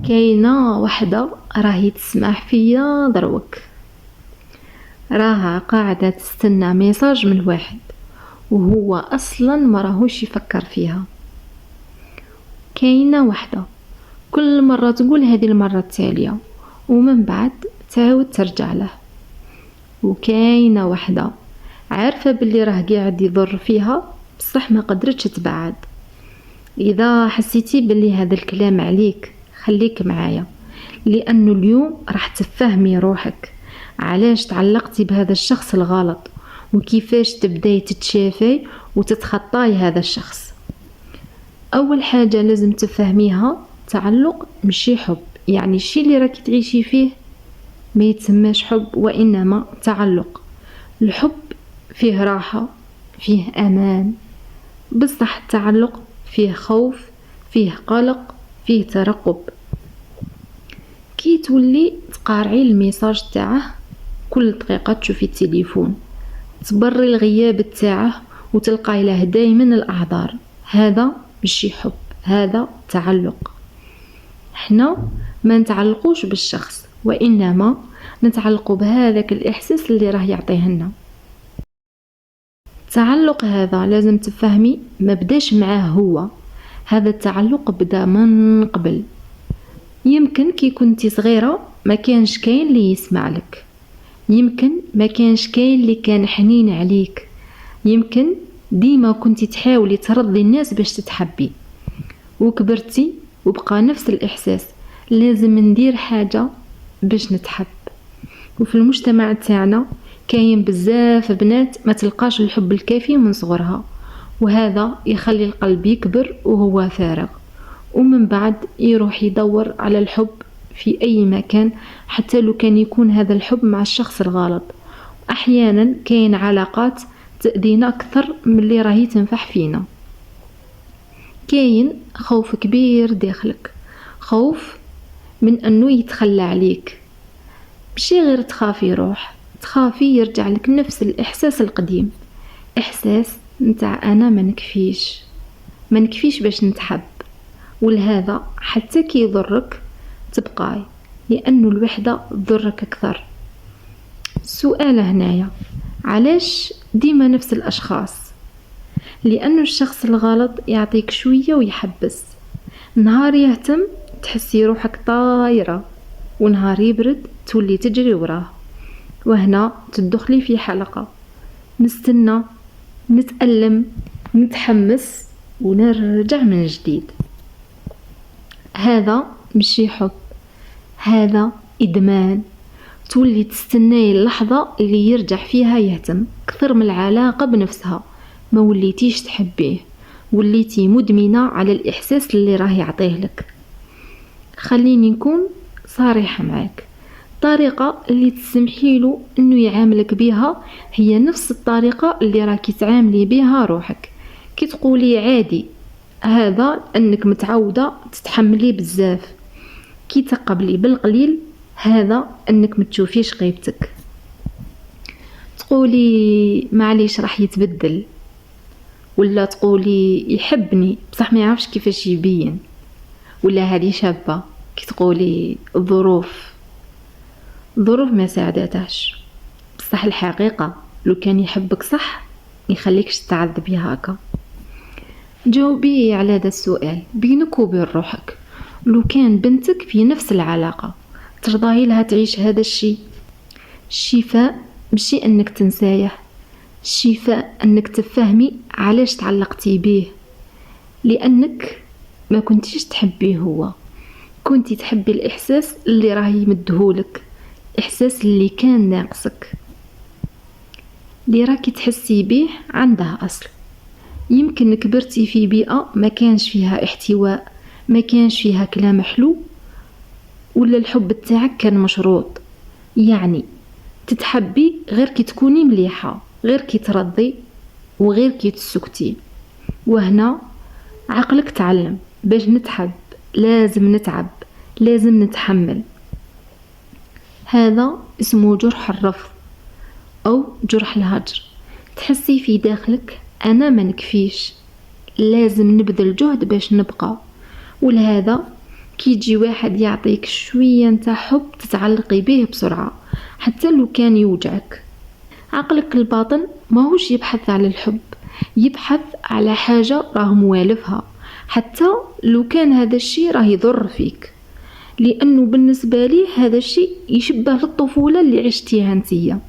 كاينه وحده راهي تسمح فيا دروك، راها قاعده تستنى ميساج من واحد وهو اصلا ما راهوش يفكر فيها. كاينه وحده كل مره تقول هذه المره التاليه ومن بعد تعاود ترجع له. وكاينه وحده عارفه باللي راه قاعد يضر فيها بصح ما قدرتش تبعد. اذا حسيتي باللي هذا الكلام عليك خليك معايا، لانه اليوم راح تفهمي روحك علاش تعلقتي بهذا الشخص الغلط وكيفاش تبداي تتشافي وتتخطاي هذا الشخص. اول حاجه لازم تفهميها، تعلق مشي حب، يعني الشي اللي راكي تعيشي فيه ما يتسماش حب وانما تعلق. الحب فيه راحه، فيه امان، بصح التعلق فيه خوف، فيه قلق، فيه ترقب. كي تولي تقارعي الميساج تاعه كل دقيقه تشوفي التليفون، تبري الغياب تاعه وتلقاي له دايما الاعذار، هذا ماشي حب، هذا تعلق. احنا ما نتعلقوش بالشخص وانما نتعلقوا بهذاك الاحساس اللي راه يعطيه لنا. التعلق هذا لازم تفهمي ما بداش معاه هو، هذا التعلق بدا من قبل. يمكن كي كنتي صغيرة ما كانش كاين اللي يسمع لك، يمكن ما كانش كاين اللي كان حنين عليك، يمكن ديما كنتي تحاولي ترضي الناس باش تتحبي، وكبرتي وبقى نفس الإحساس، لازم ندير حاجة باش نتحب. وفي المجتمع تاعنا كاين بزاف بنات ما تلقاش الحب الكافي من صغرها، وهذا يخلي القلب يكبر وهو فارغ، ومن بعد يروح يدور على الحب في أي مكان حتى لو كان يكون هذا الحب مع الشخص الغلط. أحيانا كاين علاقات تأذينا أكثر من اللي راهي تنفح فينا. كاين خوف كبير داخلك، خوف من أنه يتخلى عليك، ماشي غير تخافي روح، تخافي يرجع لك نفس الإحساس القديم، إحساس نتاع أنا ما نكفيش باش نتحب. ولهذا حتى كي يضرك تبقاي، لأنه الوحدة تضرك أكثر. السؤال هنايا، علاش ديما نفس الأشخاص؟ لأنه الشخص الغلط يعطيك شوية ويحبس، نهار يهتم تحسي روحك طايرة، ونهار يبرد تولي تجري وراه. وهنا تدخلي في حلقة، نستنى، نتألم، نتحمس ونرجع من جديد. هذا مشي حب، هذا إدمان. تولي تستناي اللحظة اللي يرجع فيها يهتم كثر من العلاقة بنفسها، ما وليتيش تحبيه، وليتي مدمنة على الإحساس اللي راه يعطيه لك. خليني نكون صريحة معاك، الطريقة اللي تسمحي له انه يعاملك بها هي نفس الطريقة اللي راكي تعاملي بها روحك. كي تقولي عادي، هذا انك متعودة تتحملي بزاف. كي تقبلي بالقليل، هذا انك متشوفيش غيبتك. تقولي معليش راح يتبدل، ولا تقولي يحبني بصح ما يعرفش كيفاش يبين، ولا هذه شابة كي تقولي الظروف ما ساعدتهاش. بصح الحقيقة لو كان يحبك صح يخليكش تعذبي هكا. جاوبي على هذا السؤال بينك وبين روحك، لو كان بنتك في نفس العلاقة ترضاي لها تعيش هذا الشي؟ الشفاء ماشي انك تنسايه، الشفاء انك تفهمي علاش تعلقتي بيه، لانك ما كنتيش تحبيه هو، كنتي تحبي الاحساس اللي راه يمدهولك، احساس اللي كان ناقصك. اللي راكي تحسي بيه عنده اصل. يمكن كبرتي في بيئة ما كانش فيها احتواء، ما كانش فيها كلام حلو، ولا الحب تاعك كان مشروط، يعني تتحبي غير كي تكوني مليحة، غير كي ترضي، وغير كي تسكتي. وهنا عقلك تعلم باش نتحب لازم نتعب، لازم نتحمل. هذا اسمه جرح الرفض أو جرح الهجر. تحسي في داخلك أنا ما نكفيش، لازم نبذل جهد باش نبقى. ولهذا كي يجي واحد يعطيك شوية نتاع حب تتعلقي به بسرعة حتى لو كان يوجعك. عقلك الباطن ماهوش يبحث على الحب، يبحث على حاجة راه موالفها حتى لو كان هذا الشيء راه يضر فيك، لأنه بالنسبة ليه هذا الشيء يشبه للطفولة اللي عشتيها انتيا.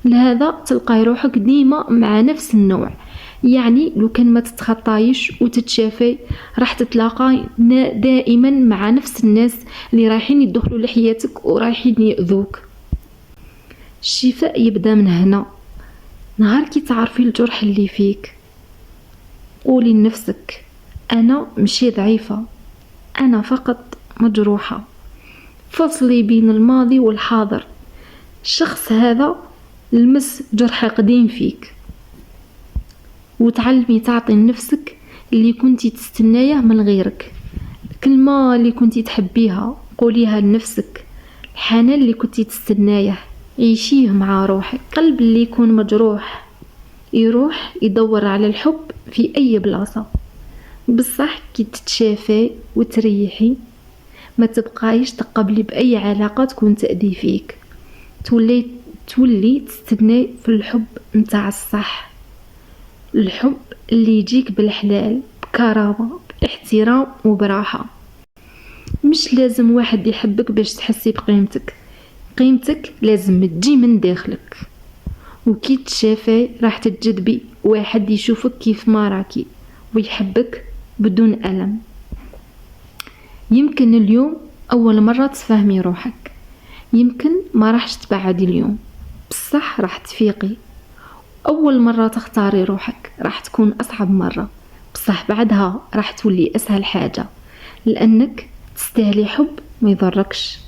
لهذا تلقاي روحك ديما مع نفس النوع، يعني لو كان ما تتخطايش وتتشافي راح تتلاقى دائما مع نفس الناس اللي رايحين يدخلوا لحياتك ورايحين يأذوك. الشفاء يبدا من هنا. نهار كي تعرفي الجرح اللي فيك قولي لنفسك انا مشي ضعيفة، انا فقط مجروحة. فصلي بين الماضي والحاضر. الشخص هذا لمس جرح قديم فيك، وتعلمي تعطي لنفسك اللي كنتي تستنايه من غيرك. الكلمة اللي كنتي تحبيها قوليها لنفسك، الحنان اللي كنتي تستنايه عيشيه مع روحك. قلب اللي يكون مجروح يروح يدور على الحب في أي بلاصة، بصح كي تتشافي وتريحي ما تبقايش تقبلي بأي علاقة تكون تأذي فيك، تولي تستني في الحب متاع الصح، الحب اللي يجيك بالحلال بكرامة باحترام وبراحة. مش لازم واحد يحبك باش تحسي بقيمتك، قيمتك لازم تجي من داخلك. وكي تشافي راح تجذبي واحد يشوفك كيف ما راكي ويحبك بدون ألم. يمكن اليوم أول مرة تفهمي روحك، يمكن ما راحش تبعدي اليوم، بصح راح تفيقي. أول مرة تختاري روحك راح تكون أصعب مرة، بصح بعدها راح تولي أسهل حاجة، لأنك تستاهلي حب ما يضركش.